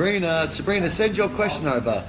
Sabrina, send your question over.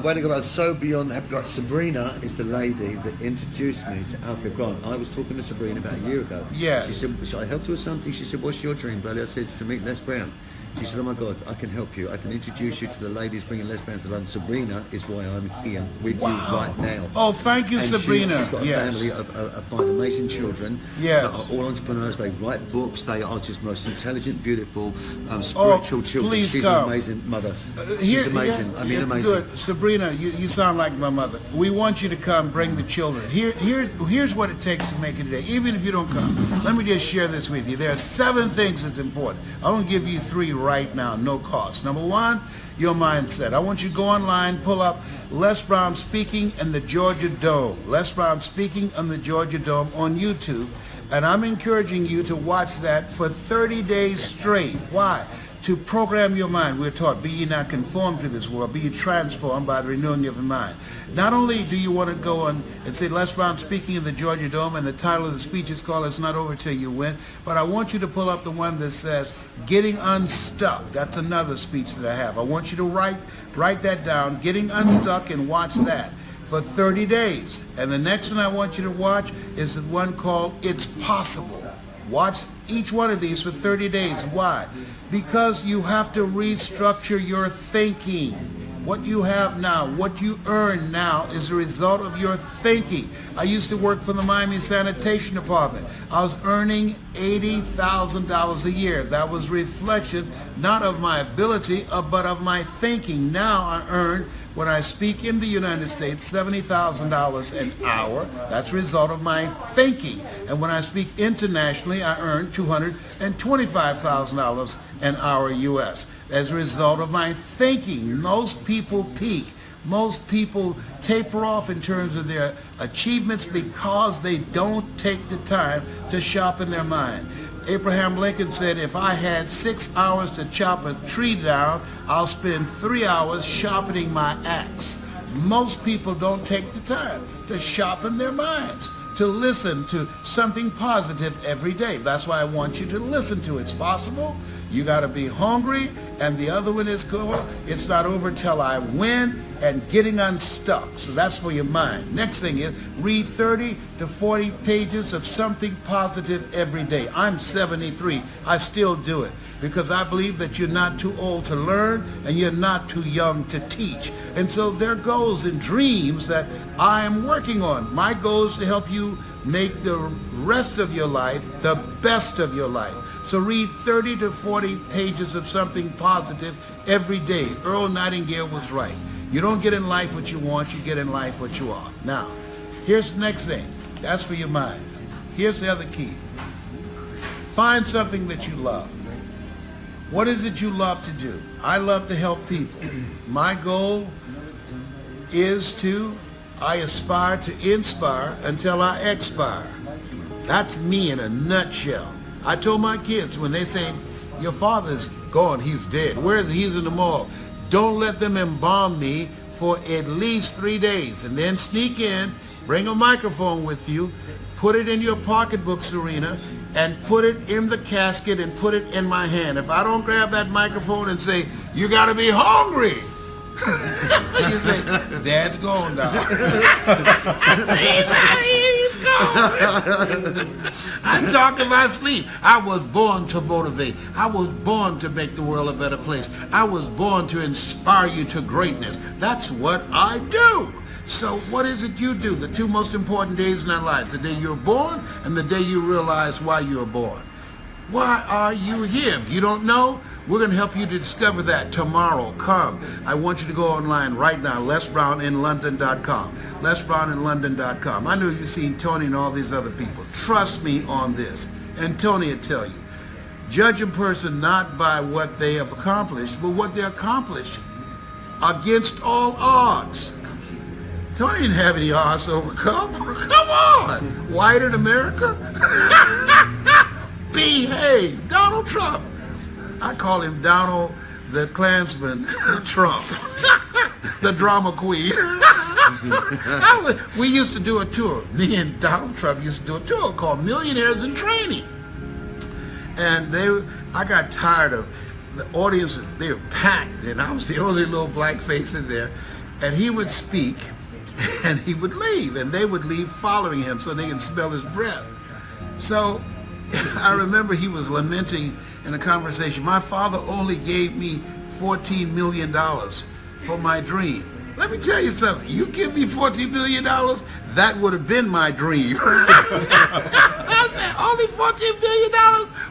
Way to go about So Beyond Happy Grant. Sabrina is the lady that introduced me to Alfred Grant. I was talking to Sabrina about a year ago. Yeah. She said, should I help you with something? She said, what's your dream, buddy? I said, it's to meet Les Brown. She said, oh my God, I can help you. I can introduce you to the ladies bringing Les Brown to London. Sabrina is why I'm here with you right now. Oh, thank you, And Sabrina. She's got a family of 5 amazing children Yes. that are all entrepreneurs. They write books. They are just most intelligent, beautiful, spiritual children. Please She's come. an amazing mother. She's amazing. Amazing. Good. Sabrina, you sound like my mother. We want you to come bring the children. Here's what it takes to make it today. Even if you don't come, let me just share this with you. There are 7 things that's important. I want to give you 3 right now, no cost. Number 1, your mindset. I want you to go online, pull up Les Brown speaking in the Georgia Dome. Les Brown speaking in the Georgia Dome on YouTube. And I'm encouraging you to watch that for 30 days straight. Why? To program your mind. We're taught, be ye not conformed to this world, be ye transformed by the renewing of your mind. Not only do you want to go on and say, Les Brown speaking in the Georgia Dome, and the title of the speech is called It's Not Over Till You Win, but I want you to pull up the one that says, Getting Unstuck. That's another speech that I have. I want you to write that down, Getting Unstuck, and watch that for 30 days. And the next one I want you to watch is the one called It's Possible. Watch each one of these for 30 days. Why? Because you have to restructure your thinking. What you have now, what you earn now is a result of your thinking. I used to work for the Miami Sanitation Department. I was earning $80,000 a year. That was reflection not of my ability, but of my thinking. Now I earn, when I speak in the United States, $70,000 an hour. That's a result of my thinking. And when I speak internationally, I earn $225,000 an hour US. As a result of my thinking, most people peak. Most people taper off in terms of their achievements because they don't take the time to sharpen their mind. Abraham Lincoln said, if I had 6 hours to chop a tree down, I'll spend 3 hours sharpening my axe. Most people don't take the time to sharpen their minds, to listen to something positive every day. That's why I want you to listen to It's Possible. You got to be hungry. And the other one is called It's Not Over Till I Win, and Getting Unstuck. So that's for your mind. Next thing is read 30 to 40 pages of something positive every day. I'm 73. I still do it because I believe that you're not too old to learn and you're not too young to teach. And so there are goals and dreams that I am working on. My goal is to help you make the rest of your life the best of your life. So read 30 to 40 pages of something positive every day. Earl Nightingale was right. You don't get in life what you want, you get in life what you are. Now, here's the next thing. That's for your mind. Here's the other key. Find something that you love. What is it you love to do? I love to help people. My goal is I aspire to inspire until I expire. That's me in a nutshell. I told my kids when they say, your father's gone, he's dead. Where is he? He's in the morgue. Don't let them embalm me for at least 3 days, and then sneak in, bring a microphone with you, put it in your pocketbook, Serena, and put it in the casket and put it in my hand. If I don't grab that microphone and say, you gotta be hungry, you say, Dad's gone now. He's gone. I talk in my sleep. I was born to motivate. I was born to make the world a better place. I was born to inspire you to greatness. That's what I do. So what is it you do? The 2 most important days in our lives, the day you're born and the day you realize why you were born. Why are you here? If you don't know, we're going to help you to discover that tomorrow. Come. I want you to go online right now, LesBrownInLondon.com. LesBrownInLondon.com. I know you've seen Tony and all these other people. Trust me on this. And Tony will tell you. Judge a person not by what they have accomplished, but what they accomplish against all odds. Tony didn't have any odds to overcome. Come on. White in America? Behave. Donald Trump. I call him Donald the Klansman Trump. The drama queen. We used to do a tour. Me and Donald Trump used to do a tour called Millionaires in Training. And I got tired of the audience, they were packed, and I was the only little black face in there. And he would speak, and he would leave, and they would leave following him so they can smell his breath. So I remember he was lamenting in a conversation, my father only gave me $14 million for my dream. Let me tell you something. You give me $14 million, that would have been my dream. I said, only $14 million?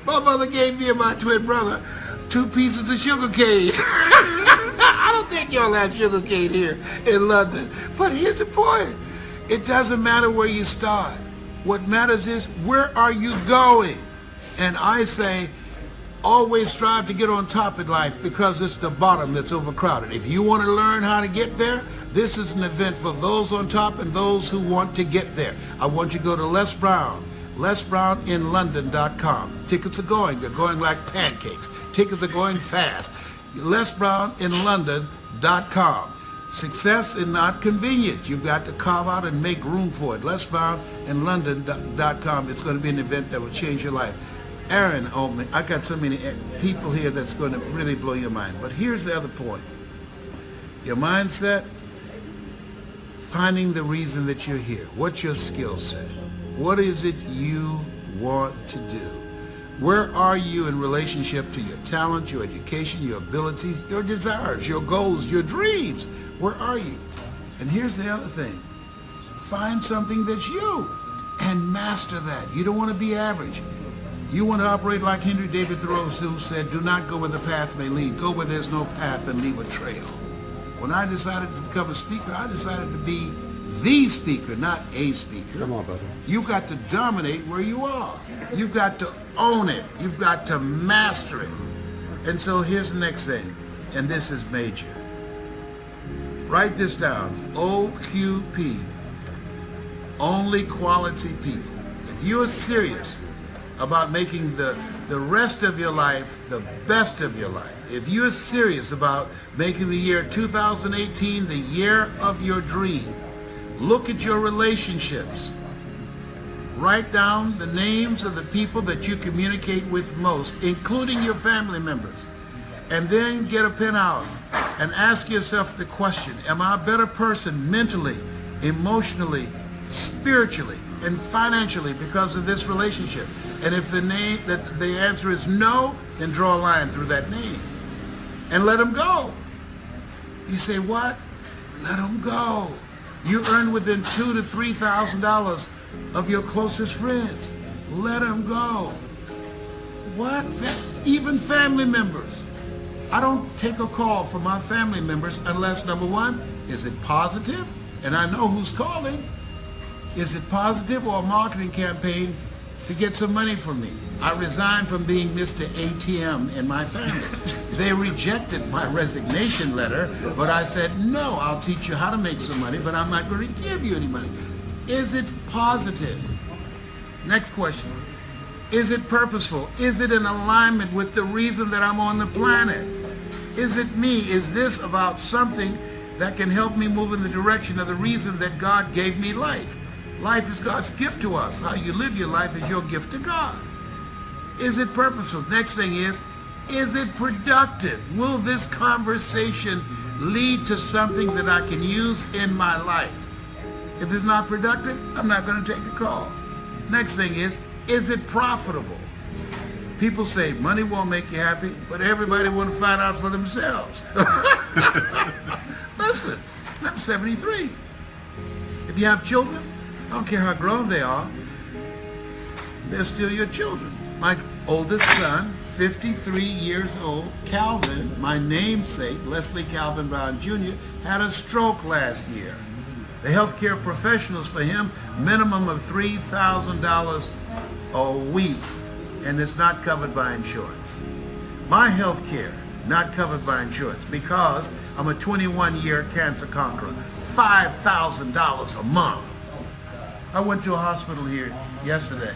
My mother gave me and my twin brother 2 pieces of sugar cane. I don't think y'all have sugar cane here in London. But here's the point. It doesn't matter where you start. What matters is, where are you going? And I say, always strive to get on top in life, because it's the bottom that's overcrowded. If you want to learn how to get there, this is an event for those on top and those who want to get there. I want you to go to Les Brown, LesBrownInLondon.com. Tickets are going. They're going like pancakes. Tickets are going fast. LesBrownInLondon.com. Success is not convenient. You've got to carve out and make room for it. LesBrownInLondon.com. It's going to be an event that will change your life. Aaron, I got so many people here that's going to really blow your mind. But here's the other point. Your mindset, finding the reason that you're here. What's your skill set? What is it you want to do? Where are you in relationship to your talent, your education, your abilities, your desires, your goals, your dreams? Where are you? And here's the other thing. Find something that's you and master that. You don't want to be average. You want to operate like Henry David Thoreau, who said, do not go where the path may lead. Go where there's no path and leave a trail. When I decided to become a speaker, I decided to be the speaker, not a speaker. Come on, brother. You've got to dominate where you are. You've got to own it. You've got to master it. And so here's the next thing, and this is major. Write this down, OQP, only quality people. If you're serious about making the rest of your life the best of your life, if you're serious about making the year 2018 the year of your dream, look at your relationships. Write down the names of the people that you communicate with most, including your family members. And then get a pen out and ask yourself the question, am I a better person mentally, emotionally, spiritually, and financially because of this relationship? And if the answer is no, then draw a line through that name and let them go. You say, what? Let them go. You earn within $2,000 to $3,000 of your closest friends. Let them go. What? Even family members. I don't take a call from my family members unless, number one, is it positive? And I know who's calling. Is it positive or a marketing campaign to get some money from me? I resigned from being Mr. ATM in my family. They rejected my resignation letter, but I said, no, I'll teach you how to make some money, but I'm not going to give you any money. Is it positive? Next question. Is it purposeful? Is it in alignment with the reason that I'm on the planet? Is it me? Is this about something that can help me move in the direction of the reason that God gave me life? Life is God's gift to us. How you live your life is your gift to God. Is it purposeful? Next thing is it productive? Will this conversation lead to something that I can use in my life? If it's not productive, I'm not going to take the call. Next thing is it profitable? People say money won't make you happy, but everybody want to find out for themselves. Listen, I'm 73. If you have children, I don't care how grown they are, they're still your children. My oldest son, 53 years old, Calvin, my namesake, Leslie Calvin Brown Jr., had a stroke last year. The healthcare professionals for him, minimum of $3,000 a week, and it's not covered by insurance. My healthcare, not covered by insurance, because I'm a 21-year cancer conqueror, $5,000 a month. I went to a hospital here yesterday,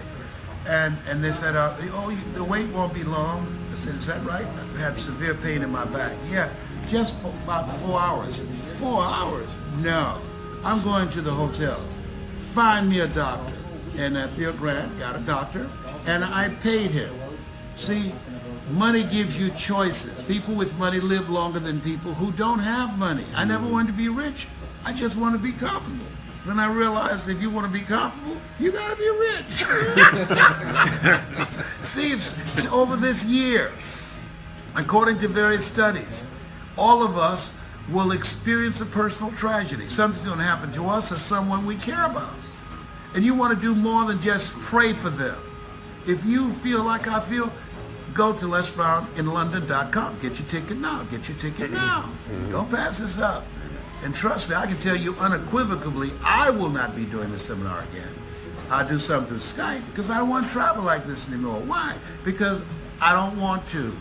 and they said, the wait won't be long. I said, is that right? I had severe pain in my back. Yeah, just for about 4 hours. 4 hours? No. I'm going to the hotel. Find me a doctor. And Phil Grant got a doctor, and I paid him. See, Money gives you choices. People with money live longer than people who don't have money. I never wanted to be rich. I just want to be comfortable. Then I realized if you want to be comfortable, you got to be rich. See, it's over this year, according to various studies, all of us will experience a personal tragedy. Something's going to happen to us or someone we care about. And you want to do more than just pray for them. If you feel like I feel, go to lesbrowninlondon.com. Get your ticket now. Get your ticket now. Don't pass this up. And trust me, I can tell you unequivocally, I will not be doing this seminar again. I'll do something through Skype because I don't want to travel like this anymore. Why? Because I don't want to.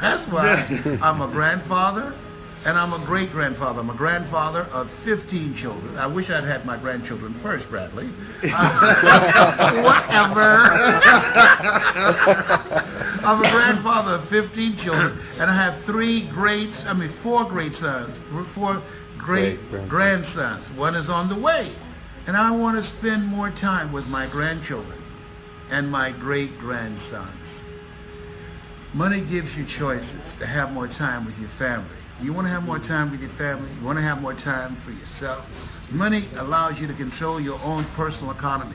That's why I'm a grandfather and I'm a great-grandfather. I'm a grandfather of 15 children. I wish I'd had my grandchildren first, Bradley. Whatever. I'm a grandfather of 15 children, and I have four great sons, four great grandsons. One is on the way. And I want to spend more time with my grandchildren and my great-grandsons. Money gives you choices to have more time with your family. You want to have more time with your family? You want to have more time for yourself? Money allows you to control your own personal economy.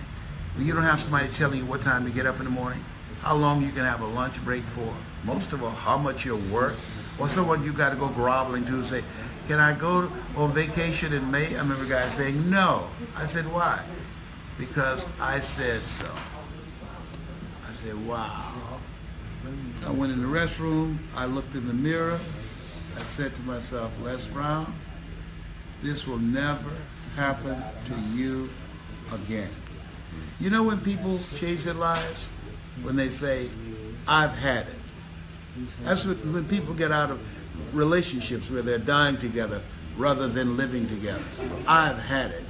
You don't have somebody telling you what time to get up in the morning, how long you can have a lunch break for, most of all, how much you're worth, or someone you got to go groveling to and say, can I go on vacation in May? I remember guys saying, no. I said, why? Because I said so. I said, wow. I went in the restroom, I looked in the mirror, I said to myself, Les Brown, this will never happen to you again. You know when people change their lives? When they say, I've had it. That's when people get out of relationships where they're dying together rather than living together. I've had it.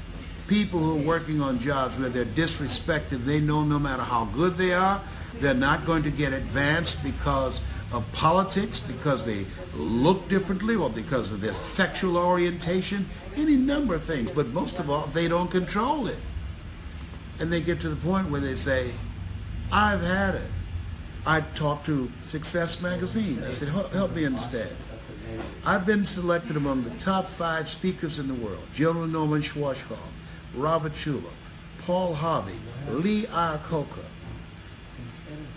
People who are working on jobs where they're disrespected, they know no matter how good they are, they're not going to get advanced because of politics, because they look differently, or because of their sexual orientation, any number of things. But most of all, they don't control it. And they get to the point where they say, I've had it. I talked to Success Magazine. I said, help me understand. I've been selected among the top 5 speakers in the world. General Norman Schwarzkopf, Robert Schuller, Paul Harvey, Lee Iacocca.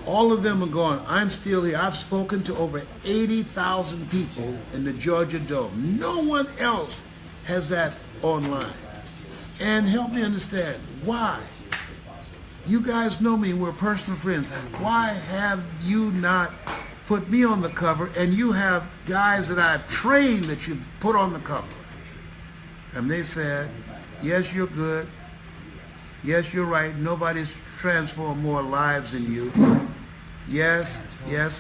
All of them are gone. I'm still here. I've spoken to over 80,000 people in the Georgia Dome. No one else has that online. And help me understand, why? You guys know me, we're personal friends. Why have you not put me on the cover and you have guys that I've trained that you put on the cover? And they said, yes, you're good. Yes, you're right. Nobody's transformed more lives than you. Yes,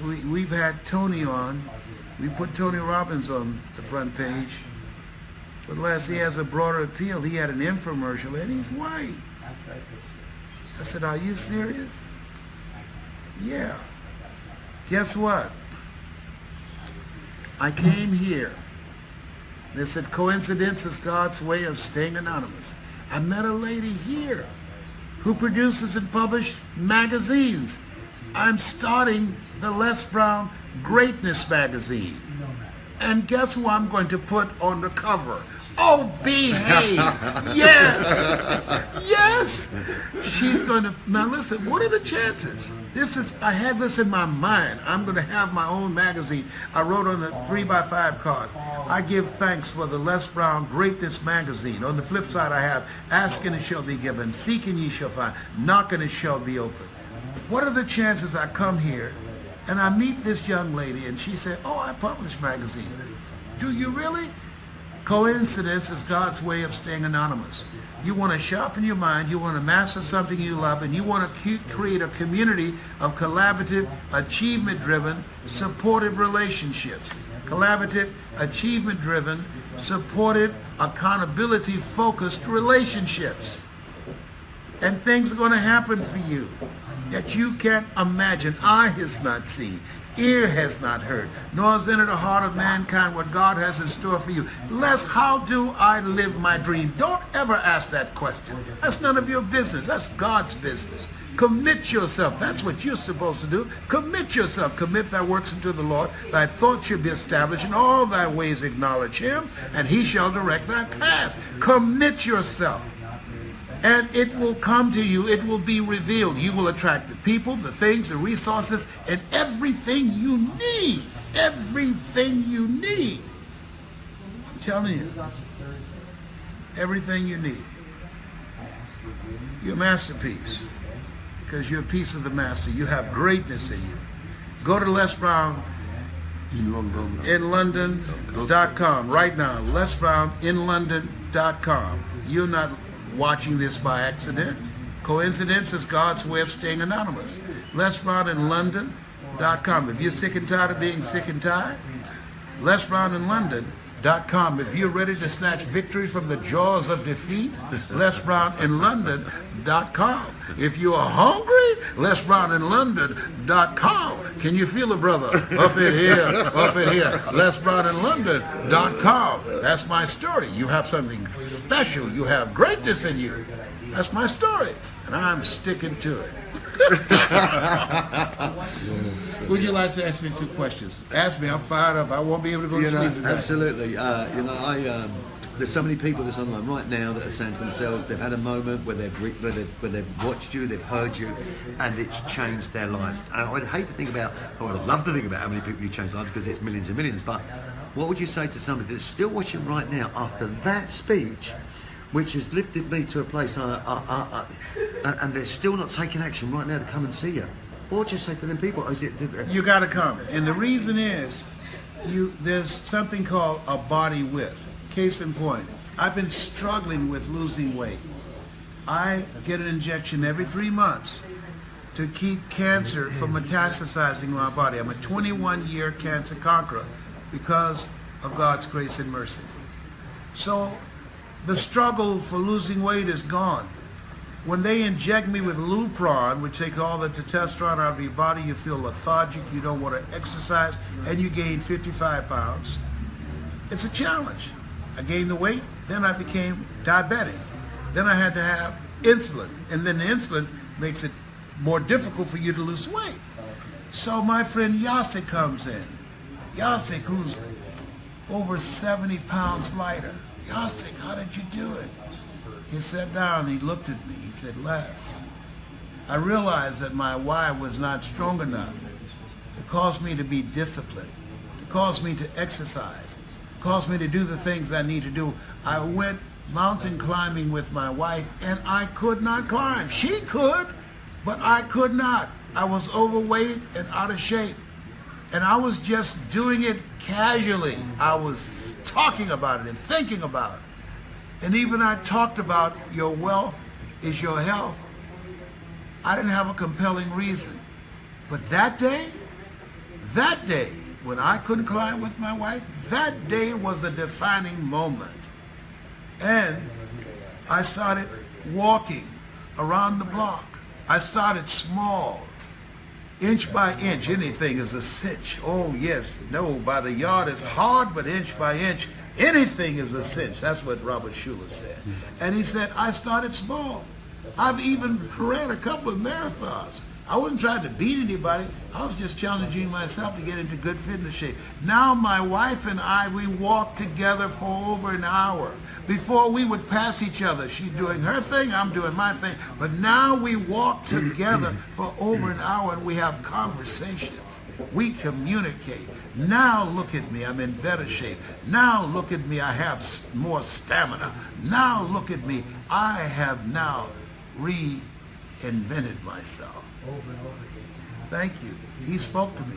we've had Tony on. We put Tony Robbins on the front page. But Les, he has a broader appeal. He had an infomercial and he's white. I said, are you serious? Yeah. Guess what? I came here. They said coincidence is God's way of staying anonymous. I met a lady here who produces and publishes magazines. I'm starting the Les Brown Greatness magazine. And guess who I'm going to put on the cover? Oh, behave. Yes. Yes. She's going to, now listen, what are the chances? I had this in my mind. I'm going to have my own magazine. I wrote on a 3x5 card, I give thanks for the Les Brown Greatness magazine. On the flip side, I have, ask and it shall be given, seek and ye shall find, knock and it shall be open. What are the chances I come here and I meet this young lady and she said, oh, I publish magazines. Do you really? Coincidence is God's way of staying anonymous. You want to sharpen your mind, you want to master something you love, and you want to create a community of collaborative, achievement-driven, supportive relationships. Collaborative, achievement-driven, supportive, accountability-focused relationships. And things are going to happen for you that you can't imagine. Eye has not seen, ear has not heard, nor has entered the heart of mankind what God has in store for you. Les, how do I live my dream? Don't ever ask that question. That's none of your business. That's God's business. Commit yourself. That's what you're supposed to do. Commit yourself. Commit thy works unto the Lord. Thy thoughts shall be established. In all thy ways acknowledge him, and he shall direct thy path. Commit yourself. And it will come to you. It will be revealed. You will attract the people, the things, the resources, and everything you need. Everything you need. I'm telling you. Everything you need. You're a masterpiece. Because you're a piece of the master. You have greatness in you. Go to Les Brown in London.com right now. LesBrownInLondon.com. You're not watching this by accident. Coincidence is God's way of staying anonymous. LesBrownInLondon.com. If you're sick and tired of being sick and tired, LesBrownInLondon.com. If you're ready to snatch victory from the jaws of defeat, LesBrownInLondon.com. If you are hungry, LesBrownInLondon.com. Can you feel it, brother? Up in here, up in here. LesBrownInLondon.com. That's my story. You have something special. You have greatness in you. That's my story, and I'm sticking to it. Would you like to ask me some questions? Ask me. I'm fired up. I won't be able to go to sleep tonight. Absolutely. There's so many people that's online right now that are saying to themselves they've had a moment where they've watched you, they've heard you, and it's changed their lives. And I'd hate to think about, or I'd love to think about how many people you changed lives because it's millions and millions. But what would you say to somebody that's still watching right now after that speech, which has lifted me to a place, and they're still not taking action right now to come and see you? What would you say to them people? You got to come, and the reason is, there's something called a body width. Case in point, I've been struggling with losing weight. I get an injection every 3 months to keep cancer from metastasizing in my body. I'm a 21-year cancer conqueror because of God's grace and mercy. So the struggle for losing weight is gone. When they inject me with Lupron, which takes all the testosterone out of your body, you feel lethargic, you don't want to exercise, and you gain 55 pounds. It's a challenge. I gained the weight, then I became diabetic. Then I had to have insulin, and then the insulin makes it more difficult for you to lose weight. So my friend Yasik comes in. Yasik, who's over 70 pounds lighter. Yasik, how did you do it? He sat down and he looked at me. He said, Les, I realized that my why was not strong enough. It caused me to be disciplined. It caused me to exercise. It caused me to do the things that I need to do. I went mountain climbing with my wife and I could not climb. She could, but I could not. I was overweight and out of shape. And I was just doing it casually. I was talking about it and thinking about it. And even I talked about your wealth is your health. I didn't have a compelling reason. But that day, when I couldn't climb with my wife, that day was a defining moment. And I started walking around the block. I started small, inch by inch. Anything is a cinch. Oh yes, no, by the yard is hard, but inch by inch, anything is a cinch. That's what Robert Schuller said. And he said, I started small. I've even ran a couple of marathons. I wasn't trying to beat anybody. I was just challenging myself to get into good fitness shape. Now my wife and I, we walk together for over an hour. Before we would pass each other. She's doing her thing, I'm doing my thing. But now we walk together for over an hour and we have conversations. We communicate. Now look at me, I'm in better shape. Now look at me, I have more stamina. Now look at me, I have now reinvented myself. Thank you. He spoke to me.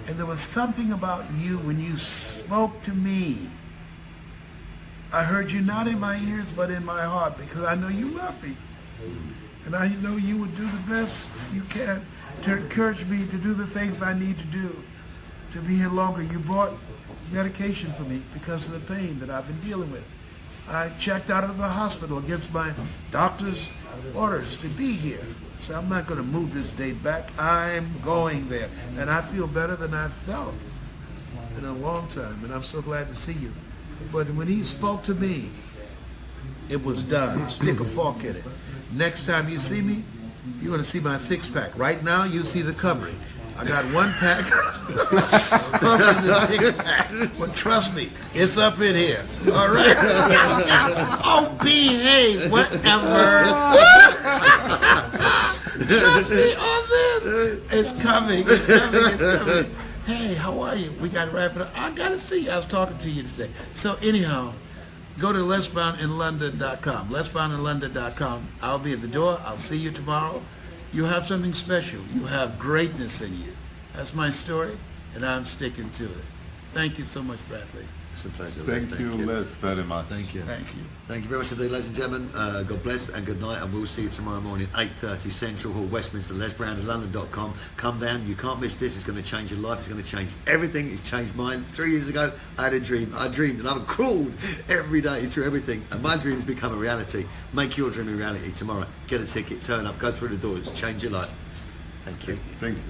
And there was something about you when you spoke to me. I heard you not in my ears, but in my heart, because I know you love me. And I know you would do the best you can to encourage me to do the things I need to do to be here longer. You brought medication for me because of the pain that I've been dealing with. I checked out of the hospital against my doctor's orders to be here. So I'm not going to move this date back. I'm going there. And I feel better than I've felt in a long time. And I'm so glad to see you. But when he spoke to me, it was done. Stick a fork in it. Next time you see me, you're going to see my six-pack. Right now, you see the covering. I got one pack covering the six-pack. But trust me, it's up in here. All right? Oh, behave, whatever. Trust me on this. It's coming. It's coming. It's coming. Hey, how are you? We got to wrap it up. I got to see you. I was talking to you today. So anyhow, go to lesbouninlondon.com. Lesbouninlondon.com. I'll be at the door. I'll see you tomorrow. You have something special. You have greatness in you. That's my story, and I'm sticking to it. Thank you so much, Bradley. It's a pleasure. Les. Thank you, Les, very much. Thank you. Thank you. Thank you very much indeed, ladies and gentlemen. God bless and good night, and we'll see you tomorrow morning, 8:30 Central Hall, Westminster, lesbrown@london.com. Come down. You can't miss this. It's going to change your life. It's going to change everything. It's changed mine. 3 years ago, I had a dream. I dreamed and I've crawled every day through everything, and my dreams become a reality. Make your dream a reality tomorrow. Get a ticket, turn up, go through the doors, change your life. Thank you. Thank you.